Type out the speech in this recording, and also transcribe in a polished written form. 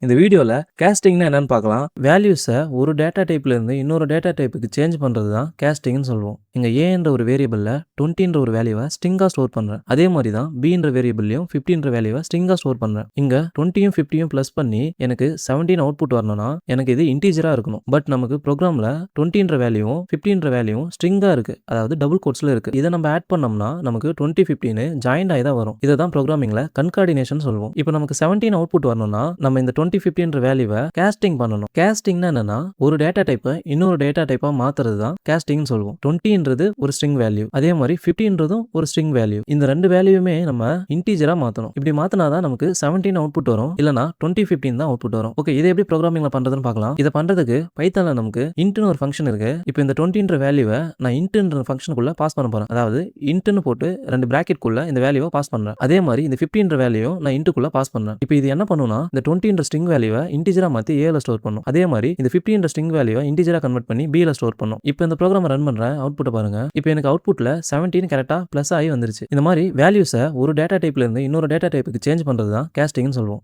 இந்த வீடியோல கேஸ்டிங்னா என்னன்னு பார்க்கலாம். வேல்யூஸை ஒரு டேட்டா டைப்ல இருந்து இன்னொரு டேட்டா டைப்புக்கு சேஞ்ச் பண்றது தான் கேஸ்டிங்னு சொல்லுவோம். இங்க ஏன்ற ஒரு வேரியபிள்ல 20ன்ற ஒரு வேல்யூவை ஸ்ட்ரிங்கா ஸ்டோர் பண்றேன். அதே மாதிரி தான் பின்ற வேரியபிள்லயும் 50ன்ற வேல்யூவை ஸ்ட்ரிங்கா ஸ்டோர் பண்றேன். இங்க 20யும் 50யும் பிளஸ் பண்ணி எனக்கு 17 அவுட்புட் வரணும்னா எனக்கு இது இன்டீஜரா இருக்கணும். பட் நமக்கு ப்ரோக்ராம்ல 20ன்ற வேல்யூவும் 50ன்ற வேல்யூவும் ஸ்ட்ரிங்கா இருக்கு. அதாவது டபுள் கோட்ஸ்ல இருக்கு. இதை நம்ம ஆட் பண்ணோம்னா நமக்கு 20 15 ஜாயிண்ட் ஆகி தான் வரும். இதை தான் ப்ரோக்ராமிங்ல கன்கார்டினேஷன் சொல்லுவோம். இப்போ நமக்கு 17 அவுட்புட் வரணும்னா நம்ம இந்த 20 50ன்ற வேல்யூவை கேஸ்டிங் பண்ணணும். கேஸ்டிங்னா என்னன்னா ஒரு டேட்டா டைப்பை இன்னொரு டேட்டா டைப்பா மாத்துறது தான் கேஸ்டிங்னு சொல்லுவோம். 20ன்றது ஒரு ஸ்ட்ரிங் வேல்யூ, அதே மாதிரி 50ன்றதும் ஒரு ஸ்ட்ரிங் வேல்யூ. இந்த ரெண்டு வேல்யூமே நம்ம இன்டீஜரா மாத்தணும். இப்படி மாத்தினாதான் நமக்கு 17 அவுட்புட் வரும், இல்லனா 20 15 தான் அவுட்புட் வரும். ஓகே, இதை எப்படி ப்ரோக்ராமிங்ல பண்றதுன்னு பார்க்கலாம். இதை பண்றதுக்கு பைத்தான்ல நமக்கு இன்ட்னு ஒரு ஃபங்க்ஷன் இருக்கு. இப்போ இந்த 20ன்ற வேல்யூவை நான் இன்ட்ன்ற ஃபங்க்ஷனுக்குள்ள பாஸ் பண்ண போறேன். அதாவது இன்ட்னு போட்டு ரெண்டு பிராக்கெட் குள்ள இந்த வேல்யூவை பாஸ் பண்றேன். அதே மாதிரி இந்த 50ன்ற வேல்யூ நான் இன்ட்டுக்குள்ள பாஸ் பண்றேன். இப்போ இது என்ன பண்ணுனா இந்த 20ன்ற ஸ்ட்ரிங் வேல்யூவை இன்டிஜரா மாத்தி a ல ஸ்டோர் பண்ணும். அதே மாதிரி இந்த 50ன்ற ஸ்ட்ரிங் வேல்யூவை இன்டிஜரா கன்வெர்ட் பண்ணி b ல ஸ்டோர் பண்ணும். இப்போ இந்த ப்ரோக்ராமை ரன் பண்றேன். அவுட்புட்டை பாருங்க. இப்போ எனக்கு அவுட்புட்ல 17 கரெக்டா பிளஸ் ஆகி வந்துருச்சு. இந்த மாதிரி வேல்யூஸை ஒரு டேட்டா டைப்ல இருந்து இன்னொரு டேட்டா டைப்புக்கு சேஞ்ச் பண்றது தான் கேஸ்டிங்னு சொல்லுவோம்.